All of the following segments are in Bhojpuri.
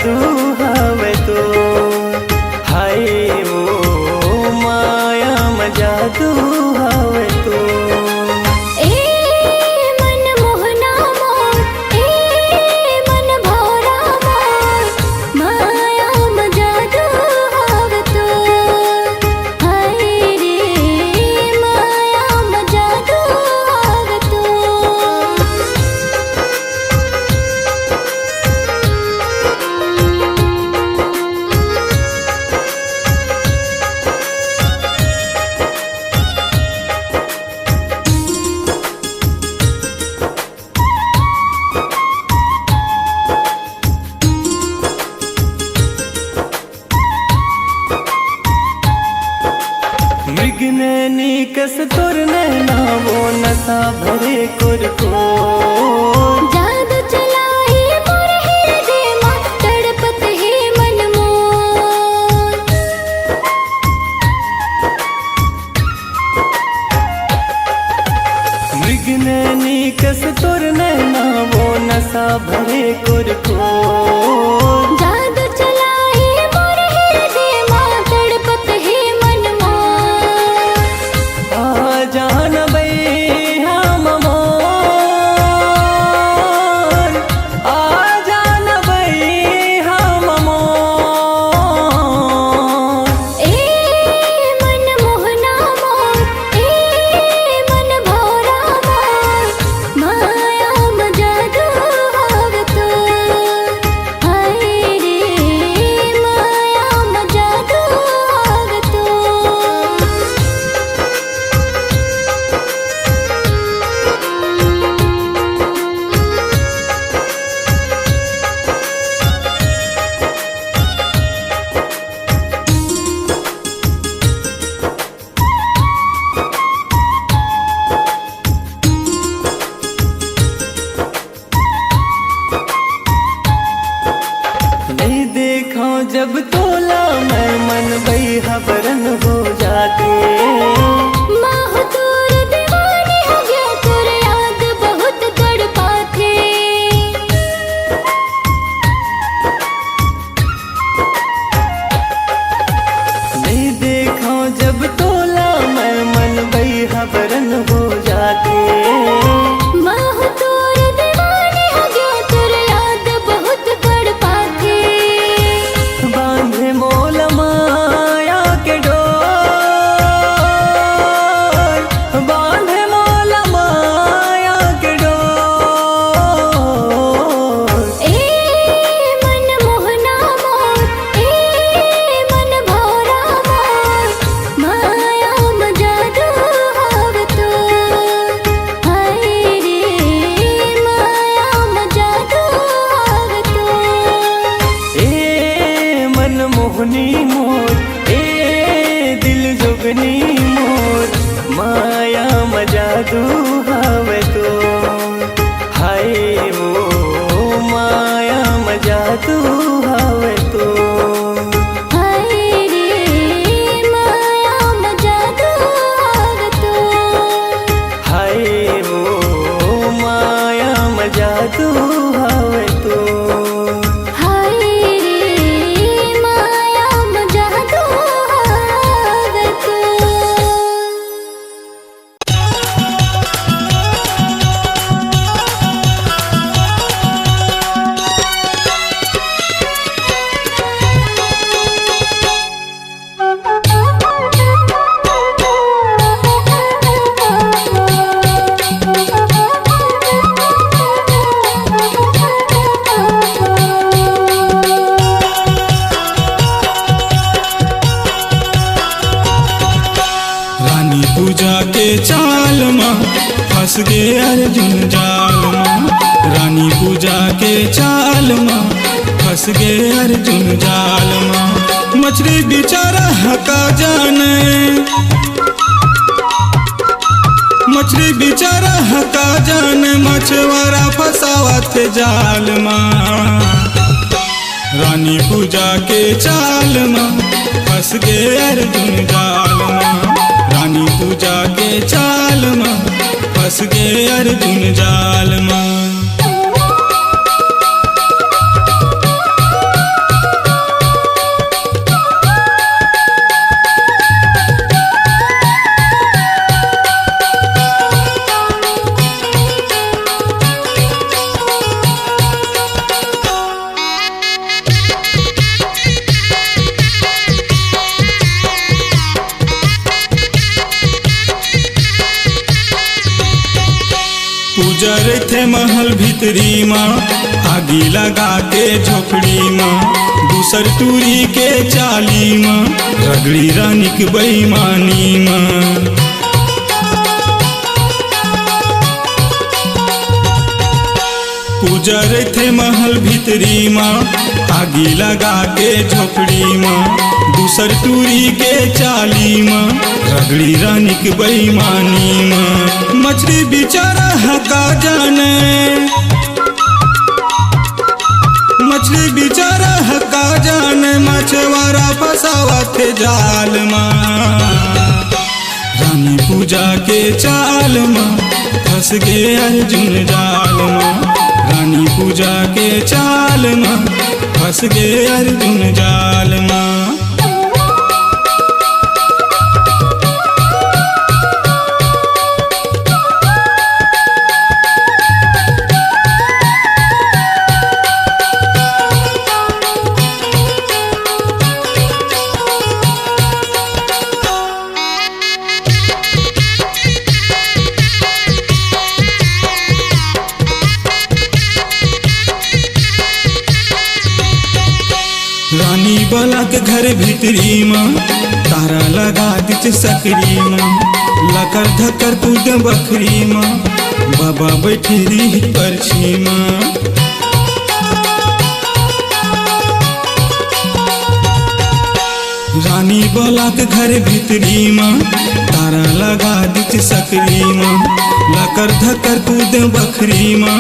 जादू हवे तो हाय वो माया में जादू हवे तो कस तोर नैना वो नशा भरे कुरको जादू चलाए मोर हृदय मां तड़पत है मन मोर मृग नैनी कस तोर नैना वो नशा भरे कुरको जादू चलाए मोर हृदय मां तड़पत है मन मोर जान बैया ममोर आ जान बैया ममोर ए मन मोहना मोर ए मन भोरा मोर माया में जादू हवे तो हाय रे माया में जादू हवे तो नहीं देखा जब तोला मैं मन बैहा बरन हो जाते माह दूर दीवानी हो गया तुर याद बहुत तड़पाते नहीं देखा जब तोला मैं मन बैहा बरन हो जाते माह दूर दीवानी हो गया तुर याद बहुत तड़पाते बांधे मोल माया के डोर बांधे मोल माया के डोर ए मन मोहना मोर ए मन भोरा मोर माया में जादू हवे तो हाय रे माया में जादू हवे तो ए मन मोहनी मोर ए दिल जोगनी मोर माया में जादू हवे तो हाय वो माया में जादू हवे तो हाय रे माया में जादू हवे तो हाय वो माया में जादू हवे तो हाय रे माया में जादू हवे तो रानी पूजा के चाल माँ फंस गए अर्जुन जाल माँ रानी पूजा के चाल माँ फंस गए अर्जुन जाल माँ मछली बेचारा हका जाने मछली बेचारा हका जाने मछुआरा फसावा थे जाल माँ रानी पूजा के चाल माँ फंस गए अर्जुन जाल माँ रानी पूजा के चाल माँ फंस गए अर्जुन जाल माँ थे महल भीतरी माँ आगी लगा के झोपड़ी माँ दूसर टूरी के चाली माँ रगड़ी रानी की बेईमानी माँ पूजर थे महल भीतरी माँ आगी लगा के झोपड़ी माँ दूसर टूरी के चाली माँ रगड़ी रानी की बेईमानी माँ मछली बेचारा हका जाने मछली बेचारा हका जाने मछवारा फसावा थे जाल माँ रानी पूजा के चाल माँ फंस गए अर्जुन जाल माँ रानी पूजा के चाल माँ फंस गए अर्जुन जाल माँ रानी बाला के घर भीतरी माँ तारा लगा दिच सकरी माँ लकर धकर कूद बखरी माँ बाबा बैठी रही परछी माँ रानी बाला के घर भीतरी माँ तारा लगा दिच सकरी माँ लकर धकर कूद बखरी माँ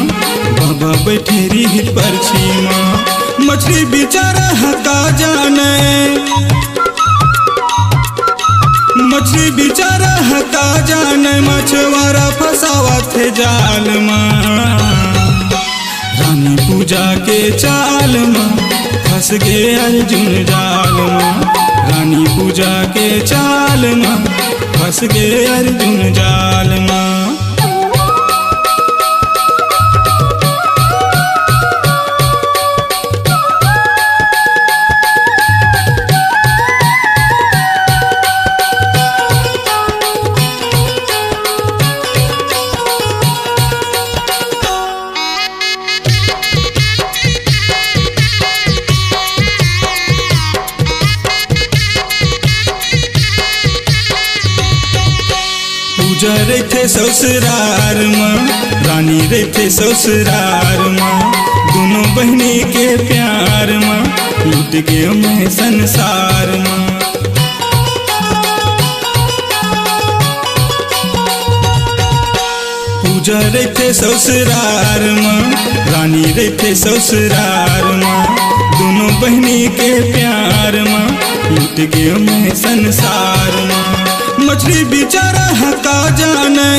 बाबा बैठी रही परछी माँ मछली बेचारा हका जाने मछली बेचारा हका जाने मछवारा फसावा थे जाल माँ रानी पूजा के चाल माँ फंस गए अर्जुन जाल माँ रानी पूजा के चाल माँ फंस गए अर्जुन जाल माँ पूजा रे थे ससुरार माँ रानी रे थे ससुरार माँ दोनों बहनी के प्यार माँ लूट गए मैं संसार माँ पूजा रे थे ससुरार माँ रानी रे थे ससुरार माँ दोनों बहनी के प्यार माँ लूट गए मैं संसार माँ मछली बेचारा हका जाने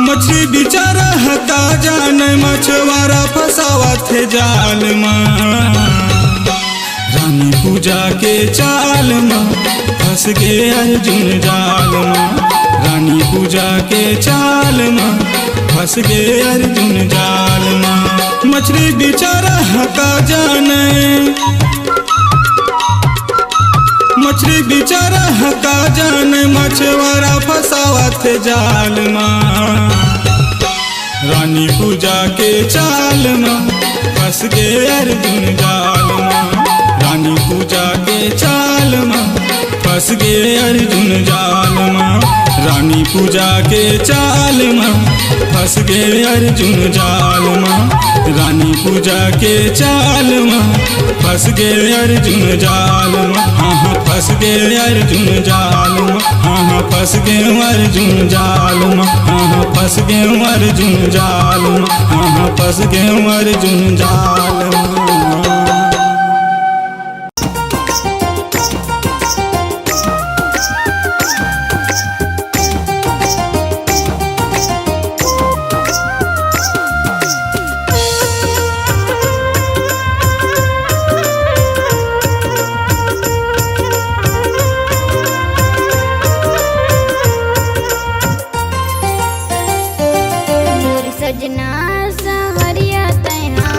मछली बेचारा हका जाने मछवारा फसावा थे जाल माँ रानी पूजा के चाल माँ फंस गए अर्जुन जाल माँ रानी पूजा के चाल माँ फंस गए अर्जुन जाल माँ मछली बेचारा हका जाने मछली बेचारा हका जाने मछवारा फसावा थे जाल माँ रानी पूजा के चाल माँ फंस गए अर्जुन जाल माँ रानी पूजा के चाल माँ फंस गए अर्जुन जाल माँ रानी पूजा के चाल माँ फंस गए अर्जुन जाल माँ रानी पूजा के चाल माँ फंस गए अर्जुन जाल माँ हाँ फंस गए अर्जुन जाल माँ हाँ फंस गए अर्जुन जाल माँ हाँ फंस गए अर्जुन जाल माँ हाँ फंस गए अर्जुन जाल माँ सजना संवरिया तैहा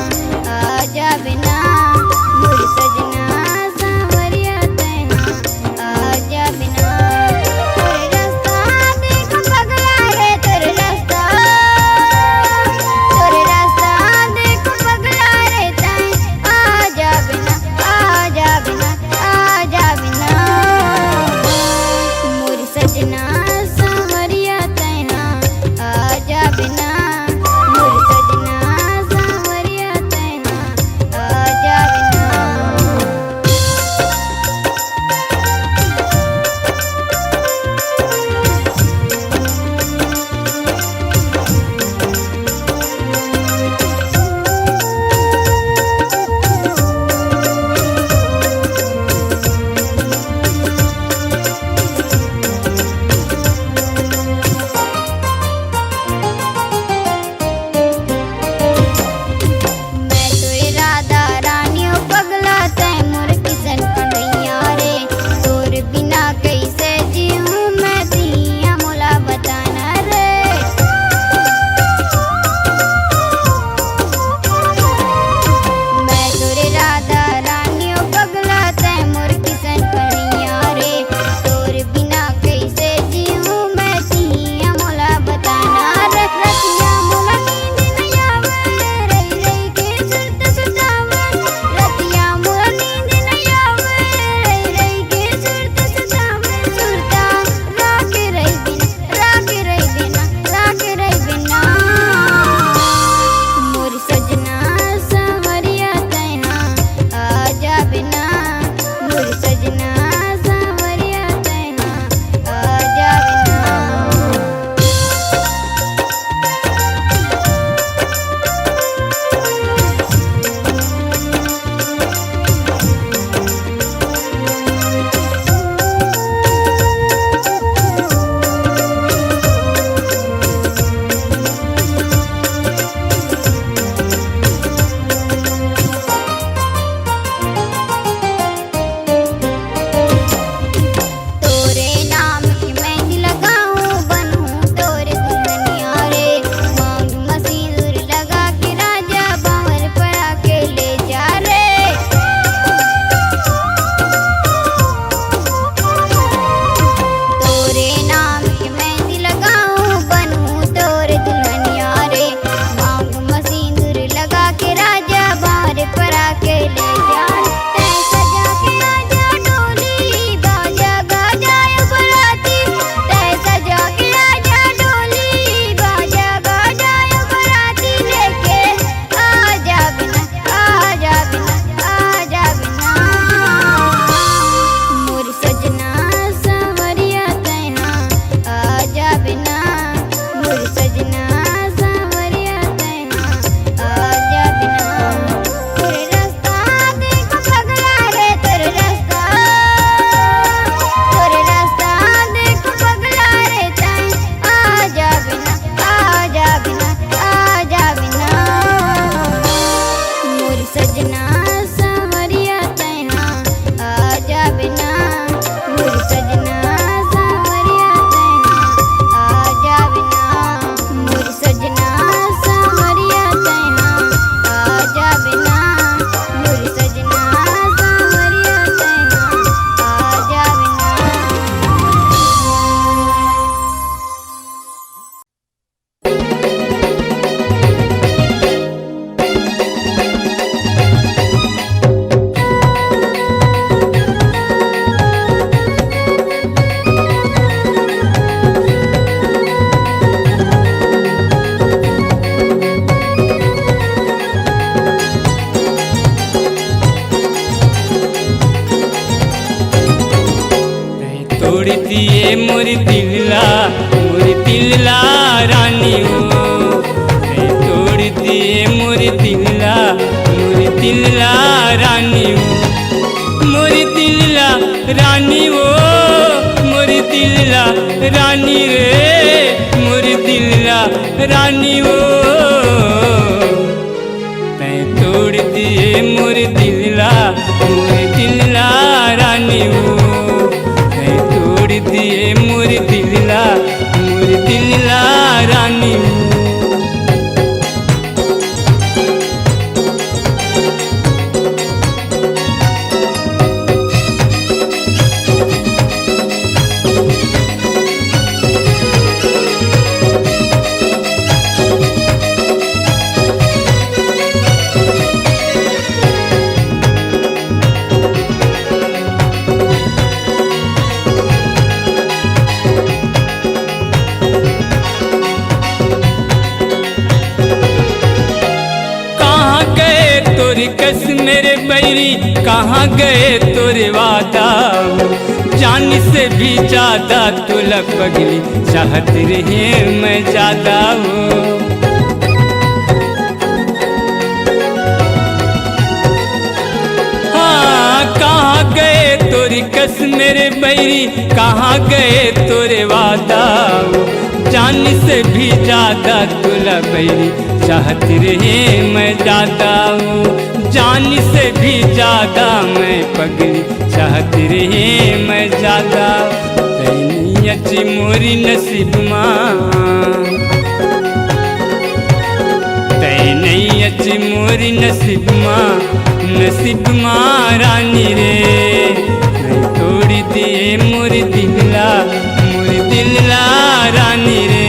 मोरी दिलला रानी हो तै तोड़ दिए मोरी दिलला रानी हो मोरी दिलला रानी हो मोरी दिलला रानी रे मोरी दिलला रानी हो तै तोड़ दिए मोरी दिलला रानी हो तै तोड़ दिए मोरी दिलला रानी हो। कस मेरे बैरी कहाँ गए तोरे वादा जान से भी ज्यादा तुला पगली चाहत रहे मैं ज्यादा हो हाँ कहाँ गए तोरी कस मेरे बैरी कहाँ गए तोरे वादा जान से भी ज्यादा तुला बैरी चाहत रहे मैं ज्यादा हूँ जान से भी ज्यादा मैं पगली चाहत रहे मैं ज्यादा तैनी अची मोरी नसीब माँ तैनी अची मोरी नसीब माँ रानी रे मैं तोड़ी दिए मोरी दिलला रानी रे।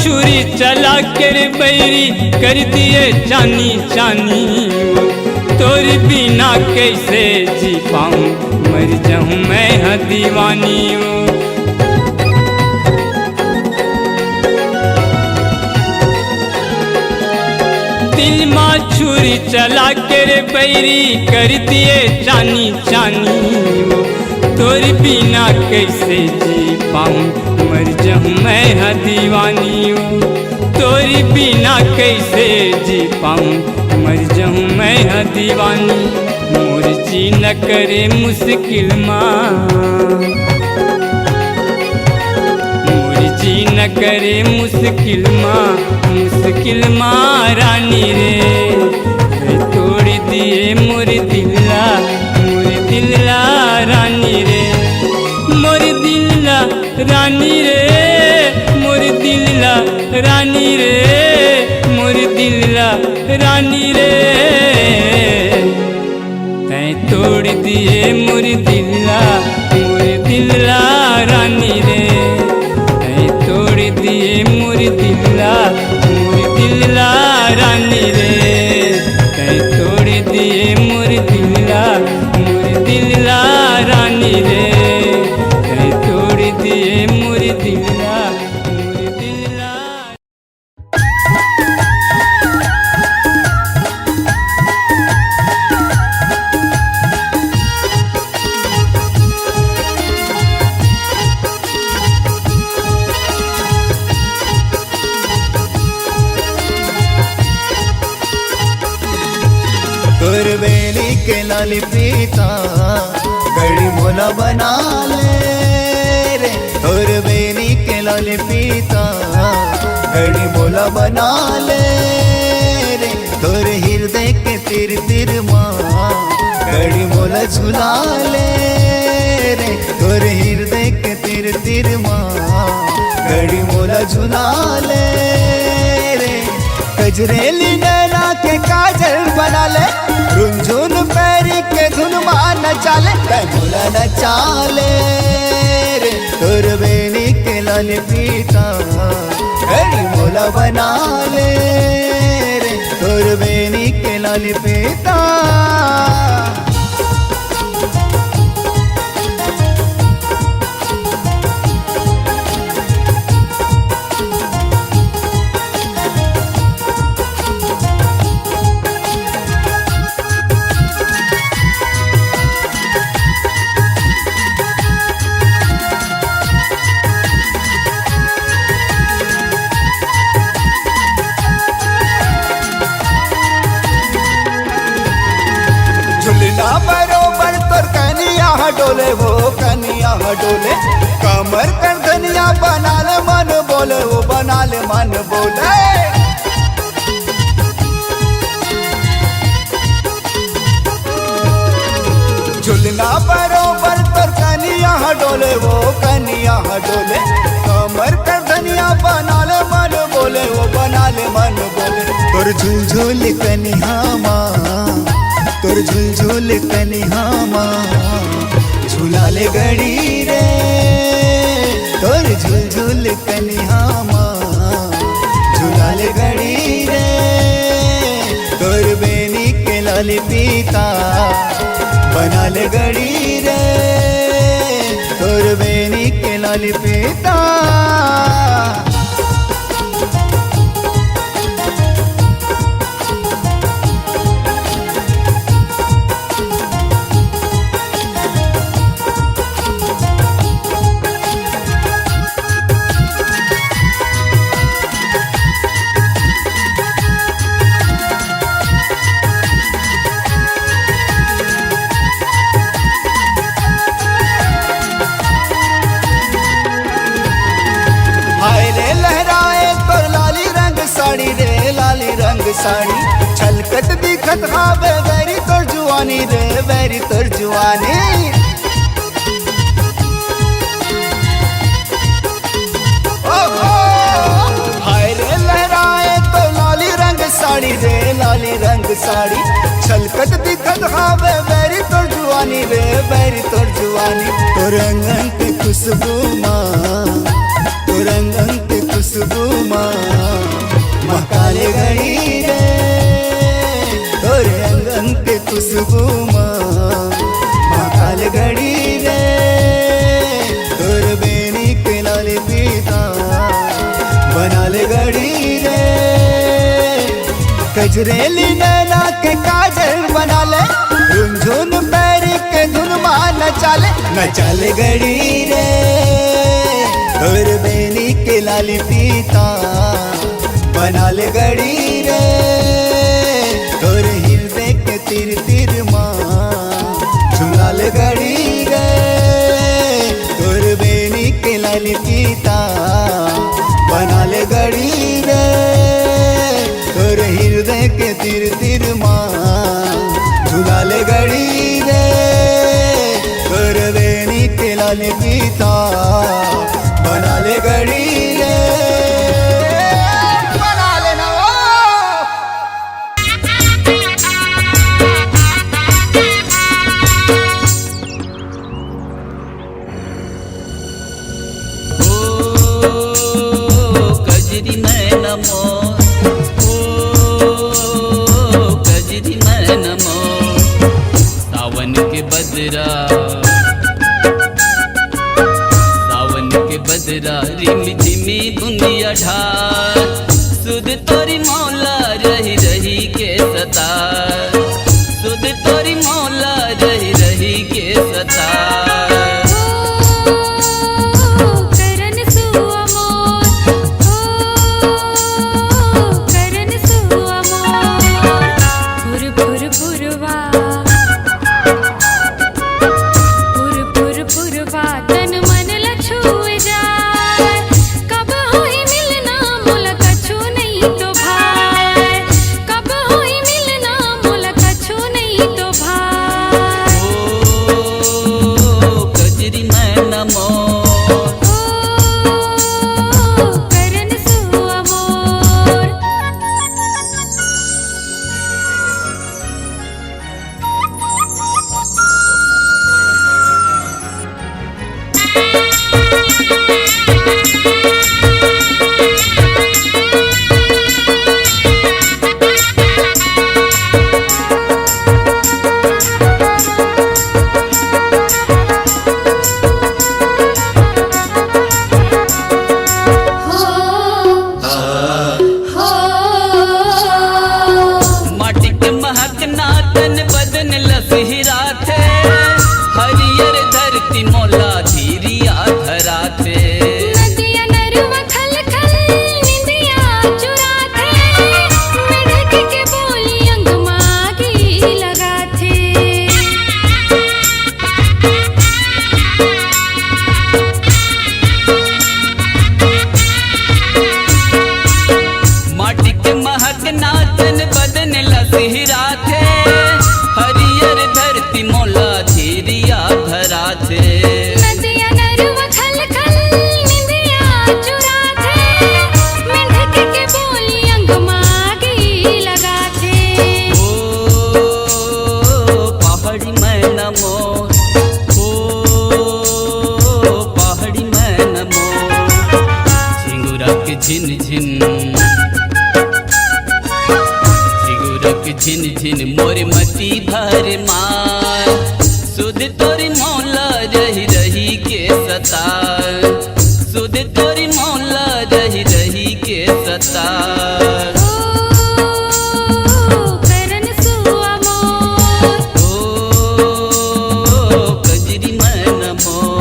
छुरी चला कर बैरी कर दिए जानी जानी तोरी बिना कैसे जी पाऊँ मर जाऊँ मैं हाँ दीवानी हूँ दिल माँ छुरी चला कर बैरी कर दिए जानी जानी तोरी बिना कैसे जी पाऊँ मर जाऊँ मैं हाँ दीवानी हूँ तोरी बिना कैसे जी पाऊँ मर जाऊँ मैं हाँ दीवानी मोर जी न करे मुश्किल माँ मोर जी न करे मुश्किल माँ रानी रे तोड़ दिए मोर दिलला रानी रे मोर दिलला रानी रे मोर दिलला रानी रे मोर दिलला रानी रे तै तोड़ दिए मोर दिलला रानी रे तै तोड़ दिए मोर दिलला रानी रे तै तोड़ दिए मोर दिलला रानी रे तै तोड़ दिए मोर दिलला बेली के लाल पीता घड़ी मोला बना ले रे और बेली के लाल पीता घड़ी मोला बना ले रे तोर हृदय के तिर तिर माँ घड़ी मोला झुला ले रे तोर हृदय के तिर तिर माँ घड़ी मोला झुला ले रे कजरेली नैना के काजल बना ले रुंझुन पैरी के धुन मान चाले मोला न चाले रे तोर बेनी के लाल पीता घड़ी मोला बना ले रे तोर बेनी के लाल पीता झुलना बरोबर तोर कनिया डोले वो कनिया डोले कमर कर धनिया बना ले मन बोले वो बना ले मन बोले झुलना बरोबर तोर कनिया डोले वो कनिया डोले कमर कर धनिया बना ले मन बोले वो बना ले मन बोले तोर झुलझुल कनिया माँ तोर झुलझुल कनिया माँ झूला ले गड़ी रे तोर झुलझुल कनिया माँ झूला ले गड़ी रे तोर बेनी के लाल पीता बना ले गड़ी रे तोर बेनी के लाल पीता साड़ी रे लाली रंग साड़ी छलकत दिखत हावे वेरी तोर जुआनी रे वेरी तोर जुआनी हाय रे लहराए तो लाली रंग साड़ी रे लाली रंग साड़ी छलकत दिखत हावे वेरी तोर जुआनी रे वेरी तोर जुआनी तोर अंगन की खुशबू माँ तोर अंगन की खुशबू माँ महकाले गड़ी रे तोर अंगन के खुशबू माँ महकाले गड़ी रे तोर बेनी के लाल पीता बना ले गड़ी रे कजरेली नैना के काजल बना ले झुनझुन पैरी के धुन मान न चाले गड़ी रे तोर बेनी के लाल पीता बना ले गड़ी रे तोर हृदय के तिर तिर माँ झुला ले गड़ी रे तोर बेनी के लाल पीता बना ले गड़ी रे तोर हृदय के तिर तिर माँ झुला ले गड़ी रे तोर बेनी के लाल पीता बना ले गड़ी रे सावन के बदरा रिम झिमी बुंदिया ढाल सुध तोरी मौला रही रही के सता सुध तोरी मौला रही रही के सता तन मन लछुए जाए कब होई मिलना सिहरा थे हरियर धरती मोला धीरिया धरा थे नदिया नरुवा खल खल निंदिया चुरा थे मेंढक के बोली अंग मागी लगा थे ओ पहाड़ी मैना मोर ओ पहाड़ी मैना मोर झिंगुरा के झिन झिन झिन झिन मोर मती भर मार सुध तोरी मौला रही रही के सतार सुध तोरी मौला रही रही के सतार करन सुआ मोर ओ कजरी मन मोर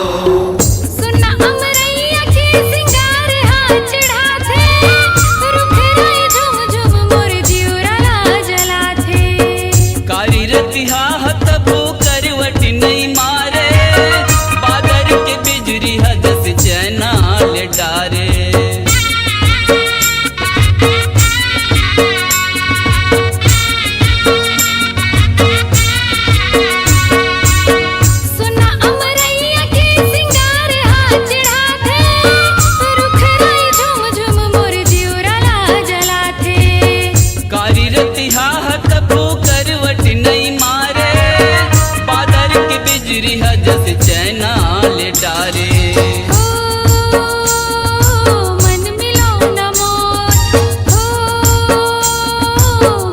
सुना अमरैया के सिंगार हाथ चढ़ा थे रुख राय झुम झुम मोर जिउरा ला जला थे कारी रतिहा तबो करवट नहीं मारे बादर के बिजरी हदस चैना ले डारे सुना अमरैया के सिंगार हाथ चढ़ा थे रुख राय झुम झुम मोर जिउरा ला जला थे कारी रतिहा तबो करवट नहीं मारे बादर के बिजरी हदस चैना ले डारे मन मिलो न मोर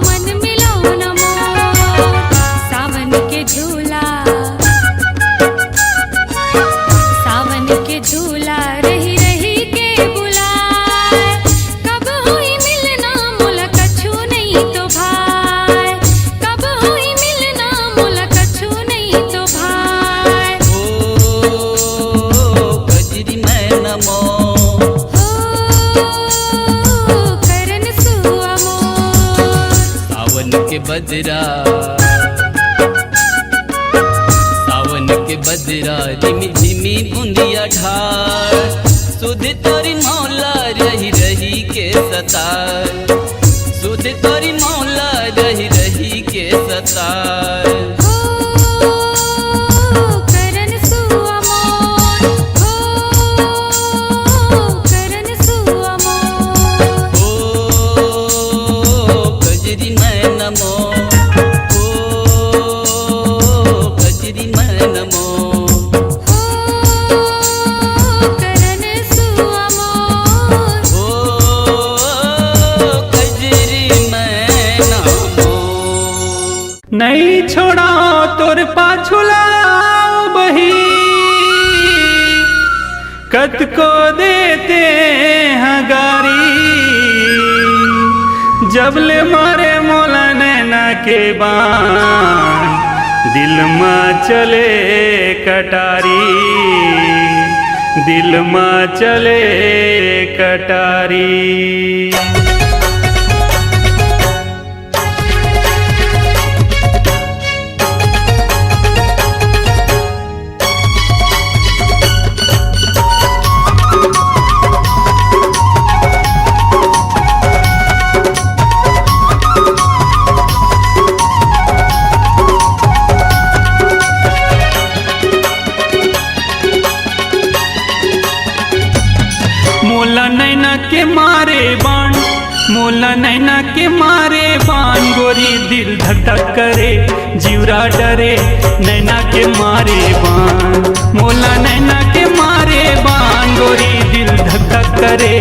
मन मिलो न मोर सावन के झूला रही रही के बुलाए कब हुई मिलना मोला कछु नहीं तो भाई कब हुई मिलना मोला कछु नहीं तो भाई ओ कजरी मैना मोर करन सुआ मोर सावन के बदरा रिमी झिमी बूंदिया ढार सुध तोरी मौला रही रही के सतार सुध तोरी मौला रही रही के सतार करन सुआ मोर करन सुआ मोर ओ कजरी मैना मोर ओ कजरी मैना मोर करन सुआ मोर ओ कजरी मैना मोर नहीं छोड़ा तोर पाछुलाओ बही कत को देते हैं गारी जबले मारे मोला नैना के बाण दिल में चले कटारी दिल में चले कटारी मोला नैना के मारे बान गोरी दिल धक धक करे जीवरा डरे नैना के मारे बान मोला नैना के मारे बान गोरी दिल धक धक करे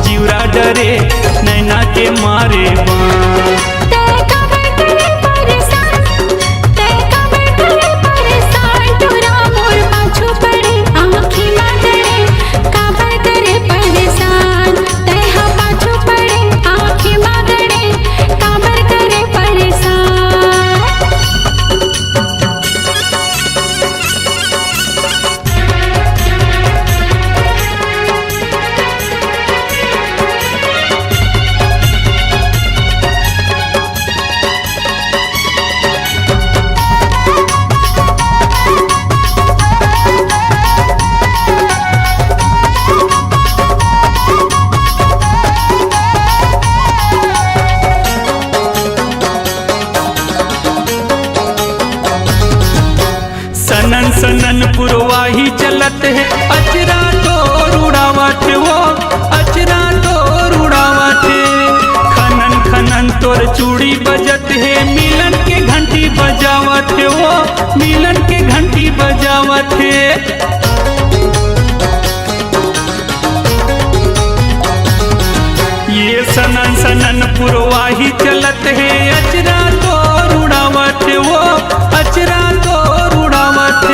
जीवरा डरे नैना के मारे बान आँखी मांगड़े चलत है अचरा तो उड़ावत वो अचरा तो उड़ावत खनन खनन तोर चूड़ी बजत है मिलन के घंटी बजावत है वो मिलन के घंटी बजावत है। ये सनन सनन पुरवाही चलत है अचरा तो उड़ावत वो अचरा तो उड़ावत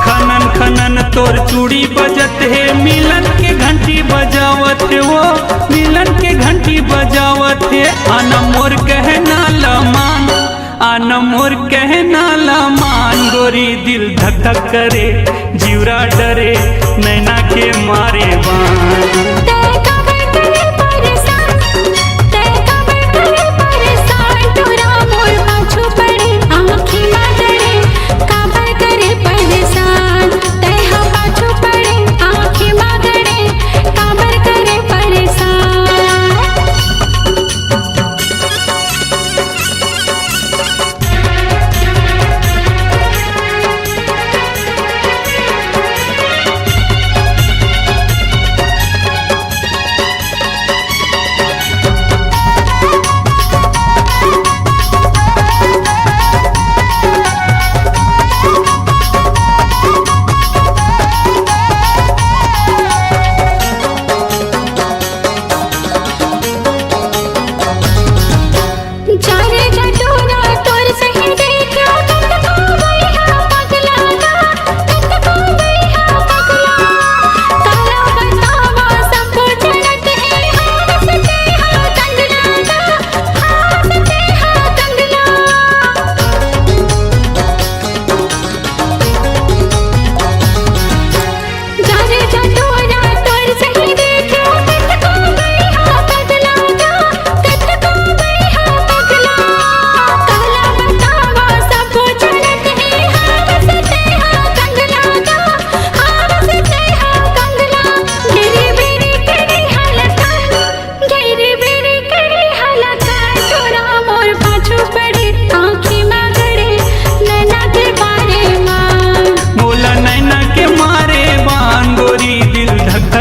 खनन खनन तोर चूड़ी बजत है मिलन के घंटी बजावत वो मिलन के घंटी बजावत है। आना मोर कहना लमान आना मोर कहना लमान गोरी दिल धक धक करे जीवरा डरे नैना के मारे बान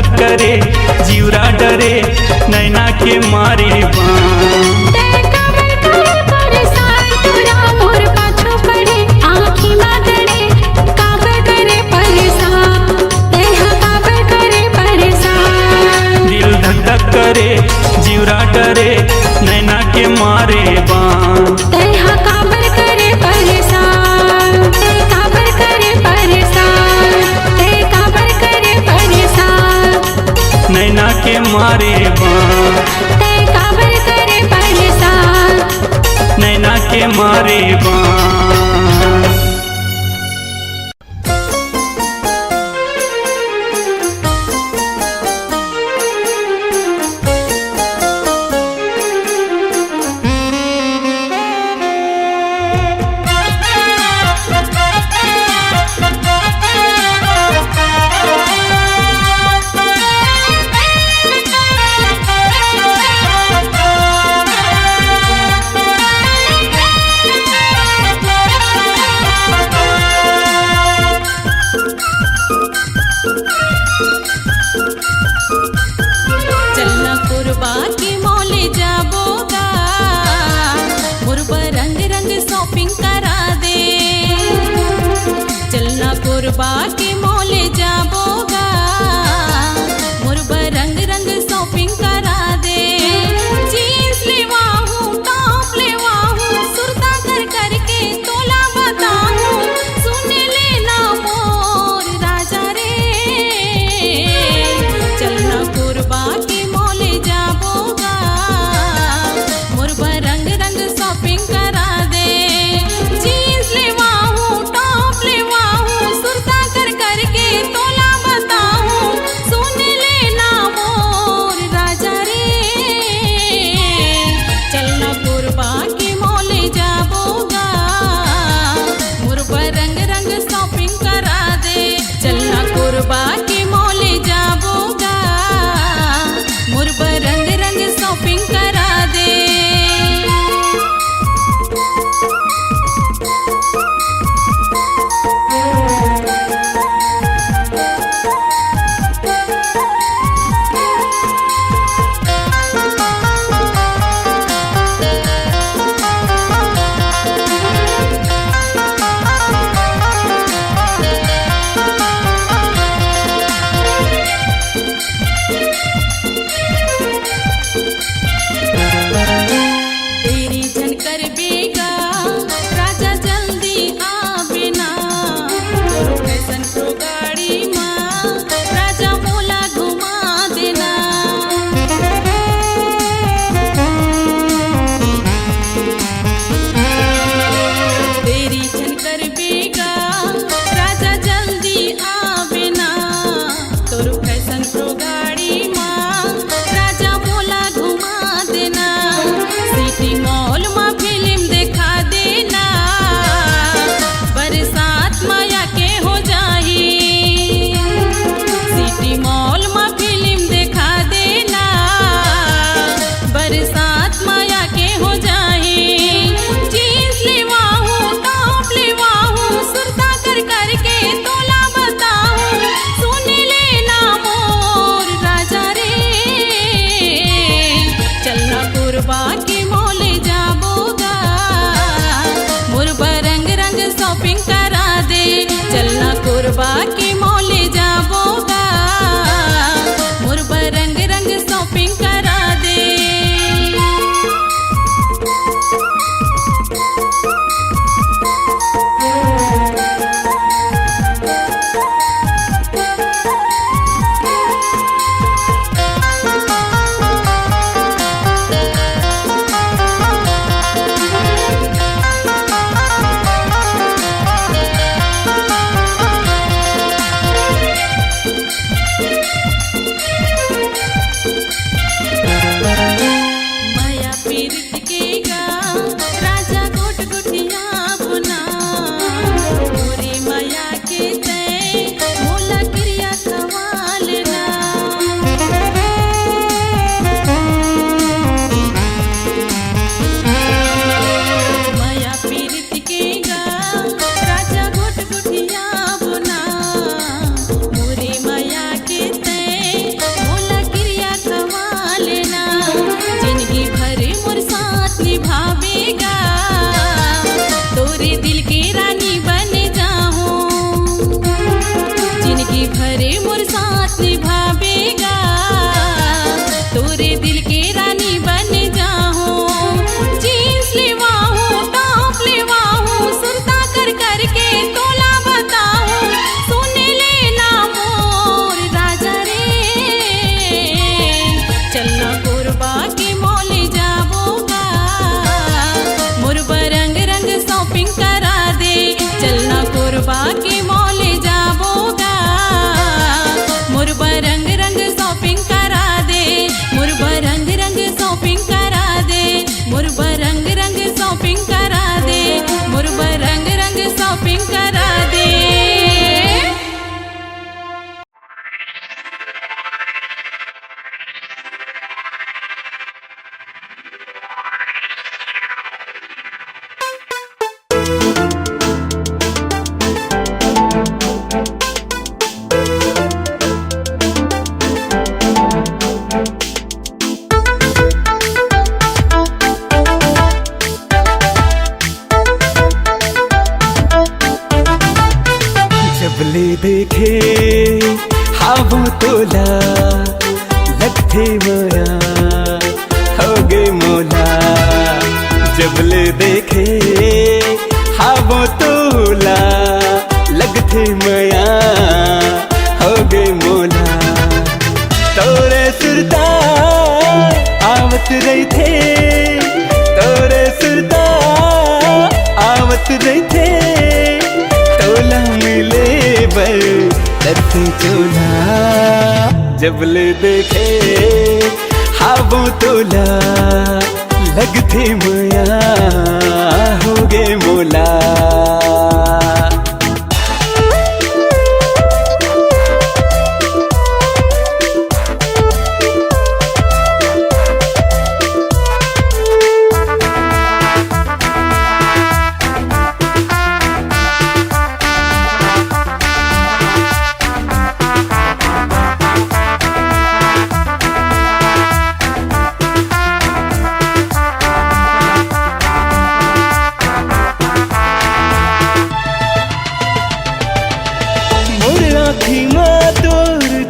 करे जीवरा डरे नैना के मारे दिल धक धक करे जीवरा डरे नैना के मारे बान नैना के मारे बान नैना के मारे बान। बाकी मोले जाबोगा मुरबा रंग रंग शॉपिंग करा दे जीन्स लेवा हूँ टॉप लेवा हूँ सुरता कर करके तोला बताऊँ सुन लेना मोर राजा रे चलना कुरबा की मोले जाबोगा मुरबा रंग रंग शॉपिंग करा दे जीन्स लेवा हूँ टॉप लेवा हूँ सुरता कर कोरबा के मौले जाबोगा मुरबा रंग रंग शॉपिंग करा दे। माया पीरित के गा राजा गोट गोटिया बुना मोरे माया के तय मोला क्रिया खवालना। माया पीरित के गा राजा गोट गोटिया बुना मोरे माया के तय मोला क्रिया खवालना। जिंदगी भर मोर साथ निभावेगा तोरे दिल के रानी बन जाऊं। जिंदगी भर मोर साथ निभावेगा तोरे दिल के रानी बन जाऊं। जीन्स लेवाऊं टॉप लेवाऊं सुरता कर कर के तोला बताऊं। सुन लेना मोर राजा रे चलना कोरबा के मौले जाबोगा मुरबा रंग रंग शॉपिंग करा दे। चलना कोरबा के मौले जाबोगा मुरबा रंग रंग शॉपिंग करा दे। मुरबा रंग रंग शॉपिंग करा दे। मुरबा रंग रंग शॉपिंग करा दे। मुरबा रंग रंग शॉपिंग करा दे। जबले देखे हावो तोला लगथे मोया हो गे मोला। जबले देखे हावो तोला लगथे मोया हो गे मोला। तोरे सुरता आवत रही थे तोरे सुरता आवत रही थे तोला मिले बर रत्ती चोला। जबले देखे हावो तोला लगथे मोया हो गे मोला।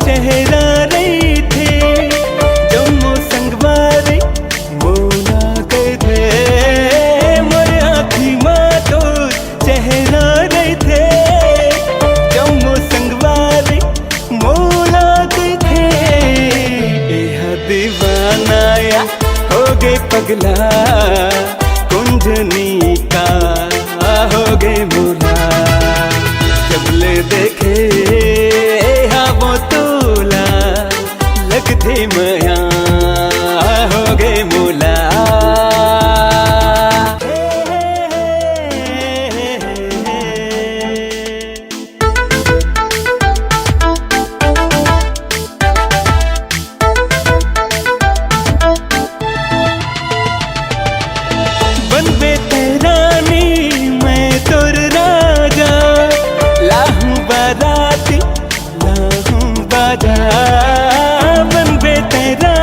चेहरा रही थे जम्मू संगवारी मोला गए थे। मोरे आँखी माँ तो चेहरा रही थे जम्मू संगवारी मोला गए थे। यह दीवानाया हो गए पगला कुंजनी का हो गए मोला। जबले देखे हावो तोला लगथे मया हो गए मोला। बनबे तेरानी मैं तोर राजा लाहूं बाराती लाहूं बाजा। बनबे तेरा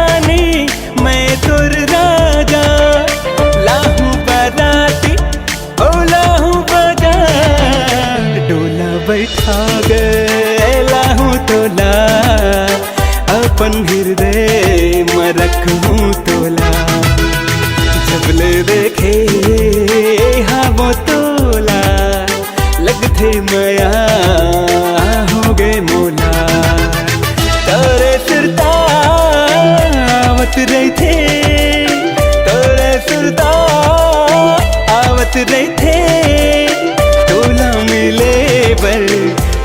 आपन हृदय में रखूं तोला, जब ले देखे हाँ वो तोला, लगते मया हो गए मोला। तोरे सुरता आवत रही थे, तोरे सुरता आवत रही थे, तोला मिले बर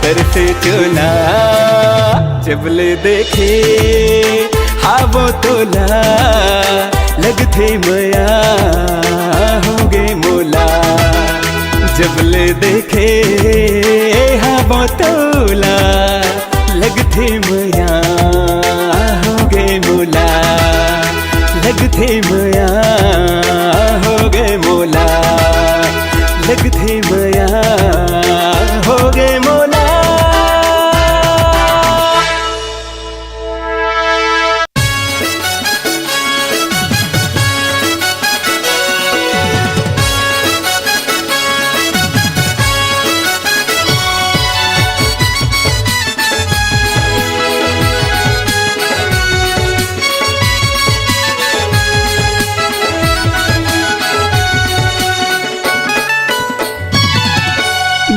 तरसे चोला, जब ले देखे हाँ वो तोला, लगते मया हो गए मोला। जब ले देखे हाँ वो तोला, लगते मया हो गए मोला, लगते मया हो गए मोला, लगते मया हो गए मोला।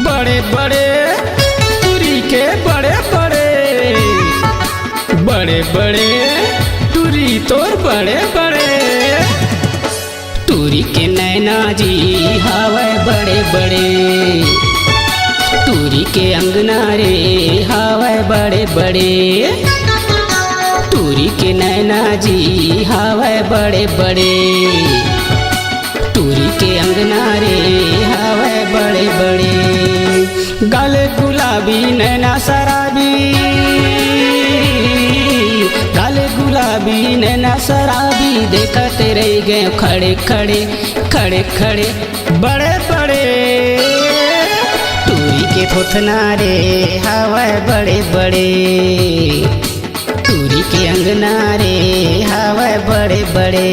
बड़े बड़े तुरी के बड़े बड़े, बड़े बड़े तुरी तोर बड़े बड़े, तुरी के नैना जी हावे बड़े बड़े, तुरी के अंगना रे हावे बड़े बड़े, तुरी के नैना जी हावे बड़े बड़े, तुरी के अंगना रे हावे बड़े बड़े। गाले गुलाबी नैना शराबी, गाले गुलाबी नैना शराबी, देखते रह गए खड़े खड़े खड़े खड़े बड़े बड़े, तुरी के थोथना रे हावे बड़े बड़े, तुरी के अंगना रे हावे बड़े बड़े।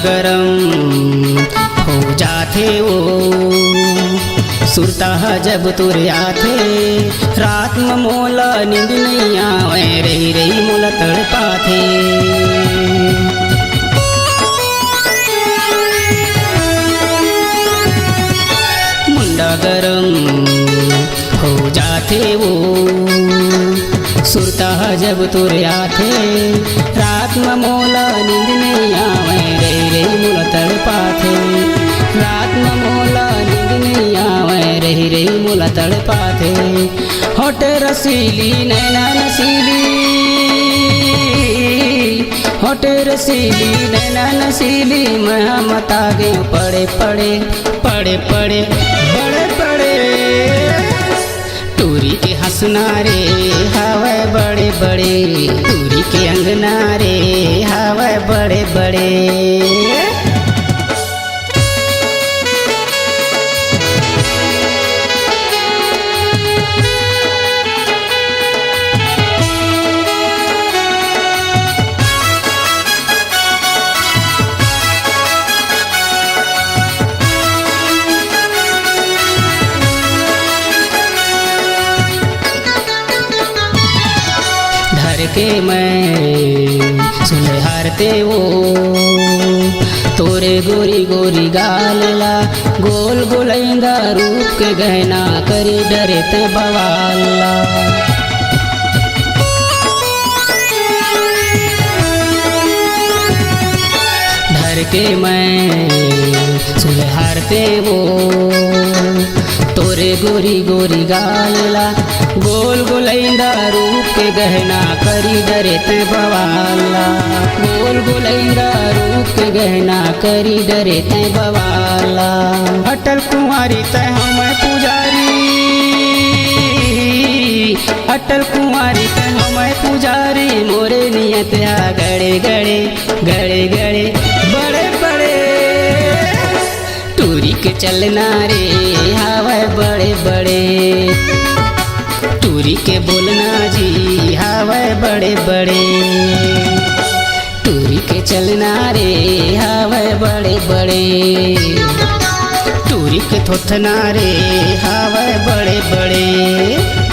गरम हो जाते वो सुरता जब तुर आते, रात में मोला नींद नहीं आवे, रही रही मोला तड़पाथे। मुंडा गरम हो जाते वो सुरता जब तुर आते, रात में मोला नींद नहीं आवे, रही रही मोला तड़पाथे, रात में मोला नींद नहीं आवे, रही रही मोला तड़पाथे। होटे रसीली नैना नसीली, होटे रसीली नैना नसीली, मैं मता गए पड़े पड़े पड़े पड़े बड़े बड़े, तुरी के हंसना रे हावे बड़े बड़े, तुरी के अंगना रे हावे बड़े बड़े। के मैं सुनहारते वो तोरे गोरी गोरी गालला, गोल गोलैंदा रूप के गहना करी डरे ते बवाला। धर के मैं सुनहारते वो तोरे गोरी गोरी गालला, गोल गोलैंदा रूप के गहना करी डरे ते बवाला, गोल गोलैंदा रूप के गहना करी डरे ते बवाला। अटल कुंवारी ते हम पुजारी, अटल कुंवारी ते हम पुजारी, मोरे नियत आ गड़े गड़े गड़े गड़े बड़े बड़े। के चलना रे हावे बड़े बड़े, टूरी के बोलना जी हावे बड़े बड़े, टूरी के चलना रे हावे बड़े बड़े, टूरी के थोथना रे हावे बड़े बड़े।